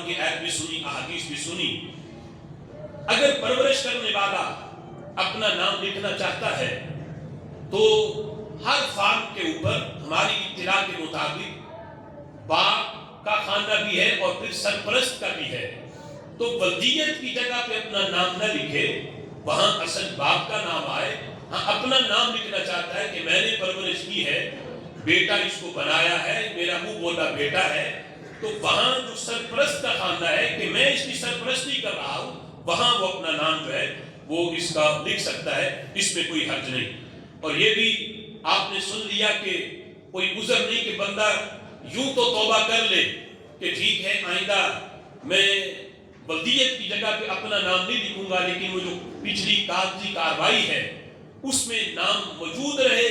کی آیت بھی سنی، احادیث بھی سنی۔ اگر پرورش کرنے والا اپنا نام لکھنا چاہتا ہے تو ہر فارم کے اوپر ہماری اطلاع کے مطابق باپ کا خانہ بھی ہے اور پھر سرپرست کا بھی ہے، تو ولدیت کی جگہ پہ اپنا نام نہ لکھے، وہاں اصل باپ کا نام آئے۔ ہاں اپنا نام لکھنا چاہتا ہے کہ میں نے پرورش کی ہے، بیٹا اس کو بنایا ہے، میرا منہ بولا بیٹا ہے، تو وہاں جو سرپرست کا خانہ ہے کہ میں اس کی سرپرستی کر رہا ہوں، وہاں وہ اپنا نام جو ہے وہ اس کا لکھ سکتا ہے، اس میں کوئی حرج نہیں۔ اور یہ بھی آپ نے سن لیا کہ کوئی عذر نہیں کہ بندہ یوں تو توبہ کر لے کہ ٹھیک ہے آئندہ میں ولدیت کی جگہ پہ اپنا نام نہیں لکھوں گا، لیکن وہ جو پچھلی کاغذی کارروائی ہے اس میں نام موجود رہے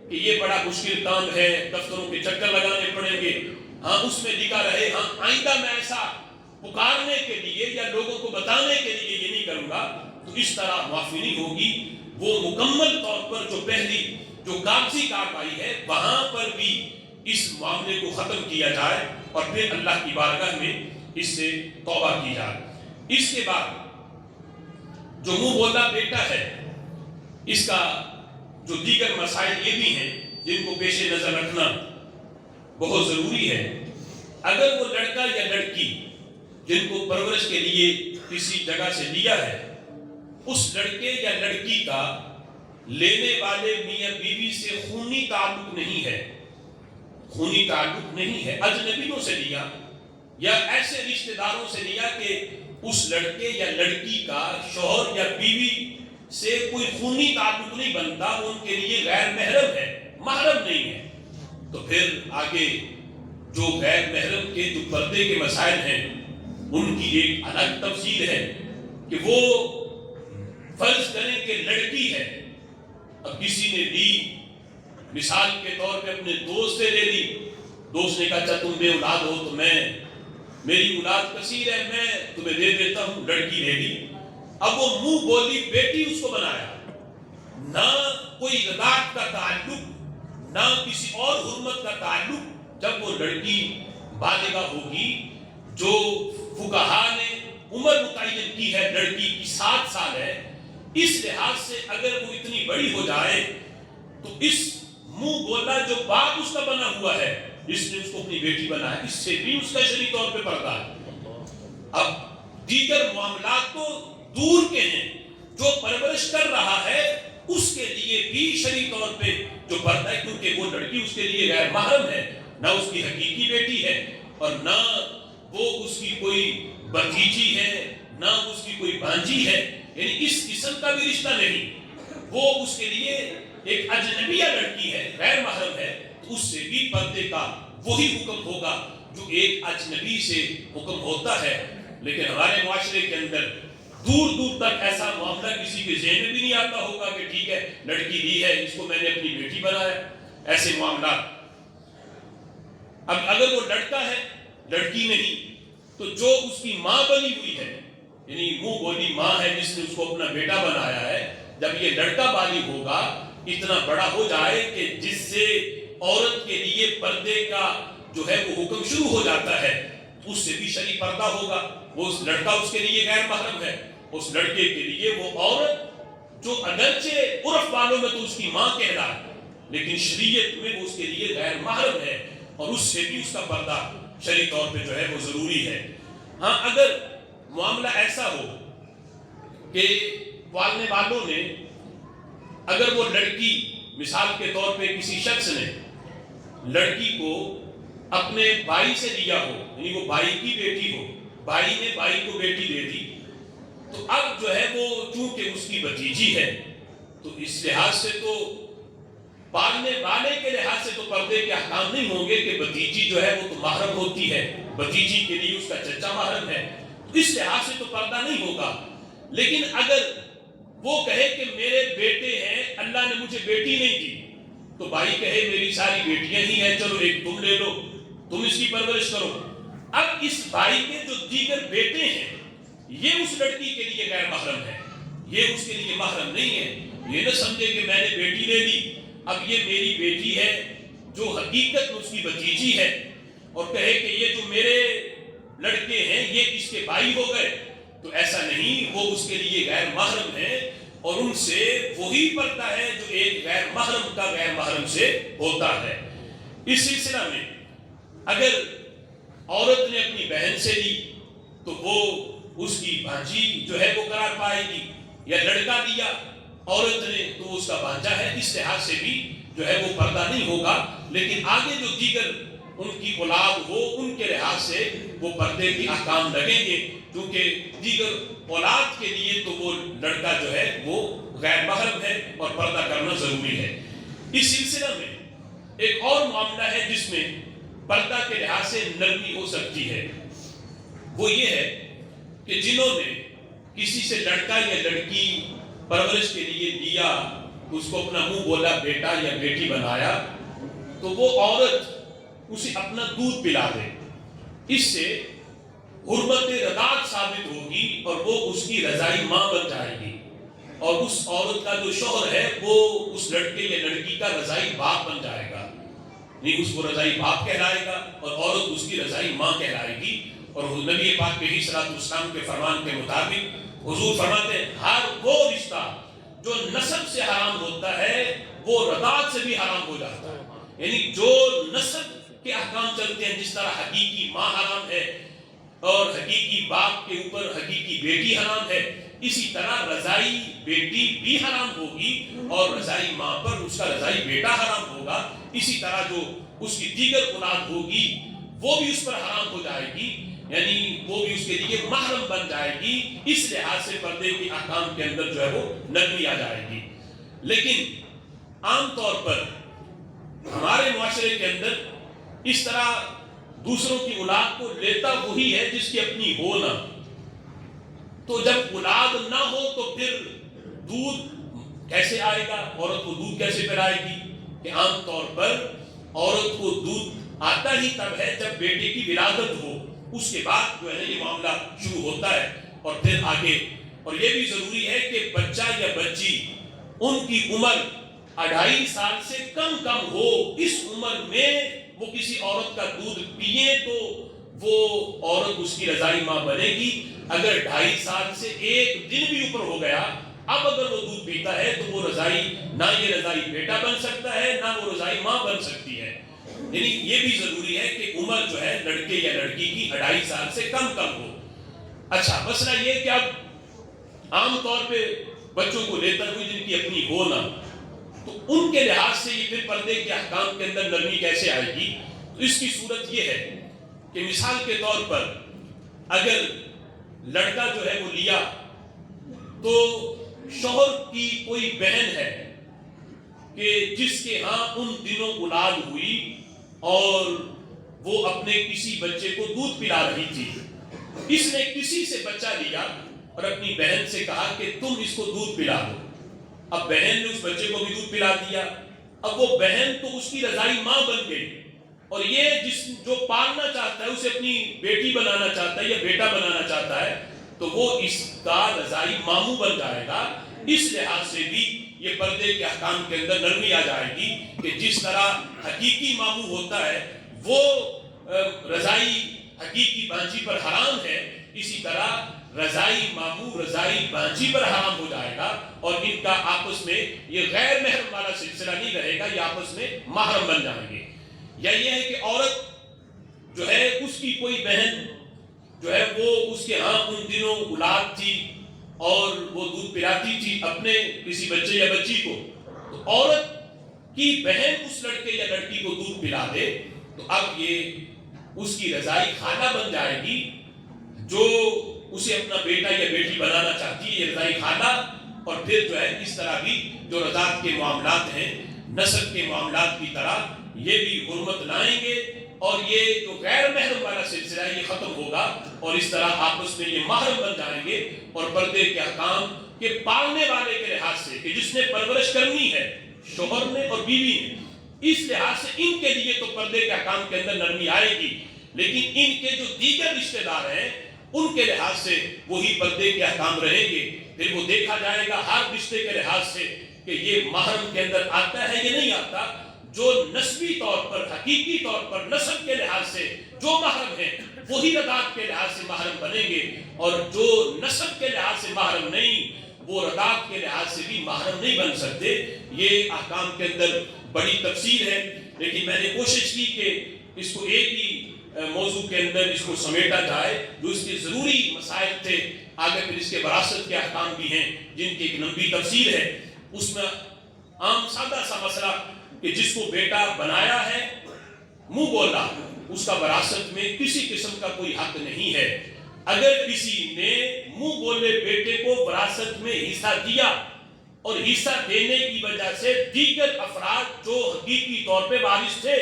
کہ یہ بڑا مشکل کام ہے، دفتروں کے چکر لگانے پڑیں گے، ہاں اس میں لکھا رہے ہاں آئندہ میں ایسا پکارنے کے لیے یا لوگوں کو بتانے کے لیے یہ نہیں کروں گا، تو اس طرح معافی نہیں ہوگی۔ وہ مکمل طور پر جو پہلی جو کاغذی کارروائی ہے وہاں پر بھی اس معاملے کو ختم کیا جائے اور پھر اللہ کی بارگاہ میں اس سے توبہ کی جائے۔ اس کے بعد جو منہ بولا بیٹا ہے، اس کا جو دیگر مسائل یہ بھی ہیں جن کو پیش نظر رکھنا بہت ضروری ہے۔ اگر وہ لڑکا یا لڑکی جن کو پرورش کے لیے کسی جگہ سے لیا ہے، اس لڑکے یا لڑکی کا لینے والے میاں بیوی سے خونی تعلق نہیں ہے، خونی تعلق نہیں ہے، اجنبیوں سے لیا یا ایسے رشتہ داروں سے لیا کہ اس لڑکے یا لڑکی کا شوہر یا بیوی سے کوئی خونی تعلق نہیں بنتا، وہ ان کے لیے غیر محرم ہے، محرم نہیں ہے، تو پھر آگے جو غیر محرم کے جو پردے کے مسائل ہیں ان کی ایک الگ تفصیل ہے کہ وہ فرض کریں کہ لڑکی ہے، اب کسی نے لی، مثال کے طور پہ اپنے دوست سے لے لی، دوست نے کہا اچھا تم بے اولاد ہو تو میری اولاد کثیر ہے، میں تمہیں دے دیتا ہوں، لڑکی لے لی۔ اب وہ منہ بولی بیٹی اس کو بنایا، نہ کوئی رضاعت کا تعلق نہ کسی اور حرمت کا تعلق۔ جب وہ لڑکی بالغہ ہوگی، جو فقہاء نے عمر متعین کی ہے لڑکی کی 7 سال ہے، اس لحاظ سے اگر وہ اتنی بڑی ہو جائے تو اس منہ بولا جو باپ اس کا بنا ہوا ہے، جس نے اس کو اپنی بیٹی بنا ہے، اس سے بھی اس کا شرعی طور پہ پردہ ہے۔ اب دیگر معاملات تو دور کے ہیں، جو پرورش کر رہا ہے اس کے لیے بھی شرعی طور پہ جو پردہ ہے، کیونکہ وہ لڑکی اس کے لیے غیر محرم ہے، نہ اس کی حقیقی بیٹی ہے اور نہ وہ اس کی کوئی بھتیجی ہے، نہ اس کی کوئی بانجی ہے، یعنی اس قسم کا بھی رشتہ نہیں، وہ اس کے لیے ایک اجنبیہ لڑکی ہے، غیر محرم ہے، تو اس سے بھی پردے کا وہی حکم ہوگا جو ایک اجنبی سے حکم ہوتا ہے۔ لیکن ہمارے معاشرے کے اندر دور دور تک ایسا معاملہ کسی کے ذہن میں بھی نہیں آتا ہوگا کہ ٹھیک ہے لڑکی لی ہے، اس کو میں نے اپنی بیٹی بنایا، ایسے معاملات۔ اب اگر وہ لڑکا ہے لڑکی نہیں، تو جو اس کی ماں بنی ہوئی ہے، یعنی منہ بولی ماں ہے جس نے اس کو اپنا بیٹا بنایا ہے، جب یہ لڑکا بالغ ہوگا، اتنا بڑا ہو جائے کہ جس سے عورت کے لیے پردے کا جو ہے وہ حکم شروع ہو جاتا ہے، اس سے بھی شرعی پردہ ہوگا۔ وہ اس لڑکا اس کے لیے غیر محرم ہے، اس لڑکے کے لیے وہ عورت جو اگرچہ عرف والوں میں تو اس کی ماں کہلائے، لیکن شریعت میں وہ اس کے لیے غیر محرم ہے اور اس سے بھی اس کا پردہ شرعی طور پہ جو ہے وہ ضروری ہے۔ ہاں اگر معاملہ ایسا ہو کہ پالنے والوں نے، اگر وہ لڑکی مثال کے طور پہ کسی شخص نے لڑکی کو اپنے بھائی سے لیا ہو، یعنی وہ بھائی کی بیٹی ہو، بھائی نے بھائی کو بیٹی دے دی، تو اب جو ہے وہ چونکہ اس کی بھتیجی ہے تو اس لحاظ سے تو پالنے والے کے لحاظ سے تو پردے کے احکام نہیں ہوں گے کہ بھتیجی جو ہے وہ تو محرم ہوتی ہے، بھتیجی کے لیے اس کا چچا محرم ہے، تو اس لحاظ سے تو پردہ نہیں ہوگا۔ لیکن اگر وہ کہے کہ میرے بیٹے ہیں، اللہ نے مجھے بیٹی نہیں دی، تو بھائی کہے میری ساری بیٹیاں ہی ہیں، چلو ایک تم لے لو، تم اس کی پرورش کرو۔ اب اس بھائی کے جو دیگر بیٹے ہیں یہ اس لڑکی کے لیے غیر محرم ہے، یہ اس کے لیے محرم نہیں ہے۔ یہ نہ سمجھے کہ میں نے بیٹی لے لی، اب یہ میری بیٹی ہے جو حقیقت میں اس کی بھتیجی ہے، اور کہے کہ یہ جو میرے لڑکے ہیں یہ اس کے بھائی ہو گئے، تو ایسا نہیں، وہ اس کے لیے غیر محرم ہے، اور ان سے وہی پردہ ہے جو ایک غیر محرم کا غیر محرم سے ہوتا ہے۔ اس سلسلہ میں اگر عورت نے اپنی بہن سے لی تو وہ اس کی بھانجی جو ہے وہ قرار پائے گی، یا لڑکا دیا عورت نے تو اس کا بھانجا ہے، اس لحاظ سے بھی جو ہے وہ پردہ نہیں ہوگا۔ لیکن آگے جو دیگر ان کی اولاد ہو ان کے لحاظ سے وہ پردے کی احکام لگیں گے، کیونکہ دیگر اولاد کے لیے تو وہ لڑکا جو ہے وہ غیر محرم ہے اور پردہ کرنا ضروری ہے۔ اس سلسلہ میں ایک اور معاملہ ہے جس میں پردہ کے لحاظ سے نرمی ہو سکتی ہے، وہ یہ ہے کہ جنہوں نے کسی سے لڑکا یا لڑکی پرورش کے لیے لیا، اس کو اپنا منہ بولا بیٹا یا بیٹی بنایا، تو وہ عورت اسے اپنا دودھ پلا دے، اس سے حرمت رضاعت ثابت ہوگی اور وہ اس کی رضائی ماں بن جائے گی، اور اس عورت کا جو شوہر ہے وہ اس لڑکے یا لڑکی کا رضائی باپ بن جائے گا، نہیں اس کو رضائی باپ کہلائے گا اور عورت اس کی رضائی ماں کہلائے گی۔ اور نبی پاک علیہ الصلوۃ والسلام کے فرمان کے مطابق حضور فرماتے ہیں ہر وہ رشتہ جو نسب سے حرام ہوتا ہے وہ رضاعت سے بھی حرام ہو جاتا ہے، یعنی جو نسب کے احکام چلتے ہیں، جس طرح حقیقی ماں حرام ہے اور حقیقی باپ کے اوپر حقیقی بیٹی حرام ہے، اسی طرح رضائی بیٹی بھی حرام ہوگی اور رضائی ماں پر اس کا رضائی بیٹا حرام ہوگا۔ اسی طرح جو اس کی دیگر اولاد ہوگی وہ بھی اس پر حرام ہو جائے گی، یعنی وہ بھی اس کے لیے محرم بن جائے گی۔ اس لحاظ سے پردے کے احکام کے اندر جو ہے وہ نرمی آ جائے گی۔ لیکن عام طور پر ہمارے معاشرے کے اندر اس طرح دوسروں کی اولاد کو لیتا وہی ہے جس کی اپنی ہو نہ، تو جب اولاد نہ ہو تو پھر دودھ کیسے آئے گا، عورت کو دودھ کیسے پلائے گی؟ کہ عام طور پر عورت کو دودھ آتا ہی تب ہے جب بیٹے کی ولادت ہو، اس کے بعد جو ہے یہ معاملہ شروع ہوتا ہے، اور پھر آگے۔ اور یہ بھی ضروری ہے کہ بچہ یا بچی ان کی عمر 2.5 سال سے کم ہو، اس عمر میں وہ کسی عورت کا دودھ پیے تو وہ عورت اس کی رضائی ماں بنے گی۔ اگر 2.5 سال سے 1 دن بھی اوپر ہو گیا، اب اگر وہ دودھ پیتا ہے تو وہ رضائی نہ یہ رضائی بیٹا بن سکتا ہے نہ وہ رضائی ماں بن سکتی ہے۔ یعنی یہ بھی ضروری ہے کہ عمر جو ہے لڑکے یا لڑکی کی 2.5 سال سے کم ہو۔ اچھا مسئلہ یہ کہ اب عام طور پہ بچوں کو لیتا کوئی جن کی اپنی ہو نہ، تو ان کے لحاظ سے یہ پھر پردے کے احکام کے اندر نرمی کیسے آئے گی؟ تو اس کی صورت یہ ہے کہ مثال کے طور پر اگر لڑکا جو ہے وہ لیا تو شوہر کی کوئی بہن ہے کہ جس کے ہاں ان دنوں اولاد ہوئی اور وہ اپنے کسی بچے کو دودھ پلا رہی تھی، اس نے کسی سے بچہ لیا اور اپنی بہن سے کہا کہ تم اس کو دودھ پلا دو۔ اب بہن نے اس بچے کو بھی دودھ پلا دیا، اب وہ بہن تو اس کی رضائی ماں بن گئی، اور یہ جو پالنا چاہتا ہے اسے اپنی بیٹی بنانا چاہتا ہے یا بیٹا بنانا چاہتا ہے تو وہ اس کا رضائی ماموں بن جائے گا۔ اس لحاظ سے بھی یہ پردے کے احکام کے اندر نرمی آ جائے گی کہ جس طرح حقیقی ماموں ہوتا ہے وہ رضائی حقیقی بانجی پر حرام ہے، اسی طرح رضائی ماموں رضائی بانجی پر حرام ہو جائے گا، اور ان کا آپس میں یہ غیر محرم والا سلسلہ نہیں رہے گا، یہ آپس میں محرم بن جائیں گے۔ یا یہ ہے کہ عورت جو ہے اس کی کوئی بہن جو ہے وہ اس کے ہاں ان دنوں اولاد تھی اور وہ دودھ پلاتی تھی اپنے کسی بچے یا بچی کو، تو عورت کی بہن اس لڑکے یا لڑکی کو دودھ پلا دے تو اب یہ اس کی رضائی خالہ بن جائے گی، جو اسے اپنا بیٹا یا بیٹی بنانا چاہتی ہے یہ رضائی خالہ، اور پھر جو ہے اس طرح بھی جو رضاعت کے معاملات ہیں نسب کے معاملات کی طرح یہ بھی حرمت لائیں گے، اور یہ جو غیر محرم والا سلسلہ ہے یہ ختم ہوگا، اور اس طرح آپس میں یہ محرم بن جائیں گے۔ اور پردے کے احکام کے پالنے والے کے لحاظ سے کہ جس نے پرورش کرنی ہے شوہر نے اور بیوی نے، اس لحاظ سے ان کے لیے تو پردے کے احکام کے اندر نرمی آئے گی، لیکن ان کے جو دیگر رشتہ دار ہیں ان کے لحاظ سے وہی پردے کے احکام رہیں گے۔ پھر وہ دیکھا جائے گا ہر رشتے کے لحاظ سے کہ یہ محرم کے اندر آتا ہے یا نہیں آتا۔ جو نسبی طور پر حقیقی طور پر نسب کے لحاظ سے جو محرم ہیں وہی رضاعت کے لحاظ سے محرم بنیں گے، اور جو نسب کے لحاظ سے محرم نہیں وہ رضاعت کے لحاظ سے بھی محرم نہیں بن سکتے۔ یہ احکام کے اندر بڑی تفصیل ہے، لیکن میں نے کوشش کی کہ اس کو ایک ہی موضوع کے اندر اس کو سمیٹا جائے، جو اس کے ضروری مسائل تھے۔ آگے پھر اس کے وراثت کے احکام بھی ہیں جن کی ایک لمبی تفصیل ہے۔ اس میں عام سادہ سا مسئلہ کہ جس کو بیٹا بنایا ہے منہ بولا، اس کا وراثت میں کسی قسم کا کوئی حق نہیں ہے۔ اگر کسی نے منہ بولے بیٹے کو وراثت میں حصہ دیا اور حصہ دینے کی وجہ سے دیگر افراد جو حقیقی طور پہ وارث تھے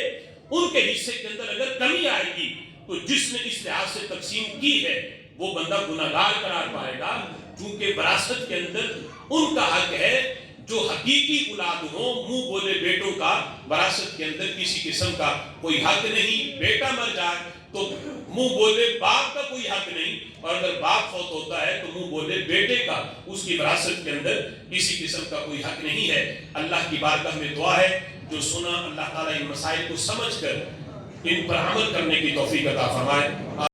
ان کے حصے کے اندر اگر کمی آئے گی تو جس نے اس لحاظ سے تقسیم کی ہے وہ بندہ گناہگار قرار پائے گا، چونکہ وراثت کے اندر ان کا حق ہے جو حقیقی اولاد ہو۔ منہ بولے بیٹوں کا وراثت کے اندر کسی قسم کا کوئی حق نہیں۔ بیٹا مر جائے تو منہ بولے باپ کا کوئی حق نہیں، اور اگر باپ فوت ہوتا ہے تو منہ بولے بیٹے کا اس کی وراثت کے اندر کسی قسم کا کوئی حق نہیں ہے۔ اللہ کی بارگاہ میں دعا ہے جو سنا اللہ تعالیٰ ان مسائل کو سمجھ کر ان پر عمل کرنے کی توفیق عطا فرمائے۔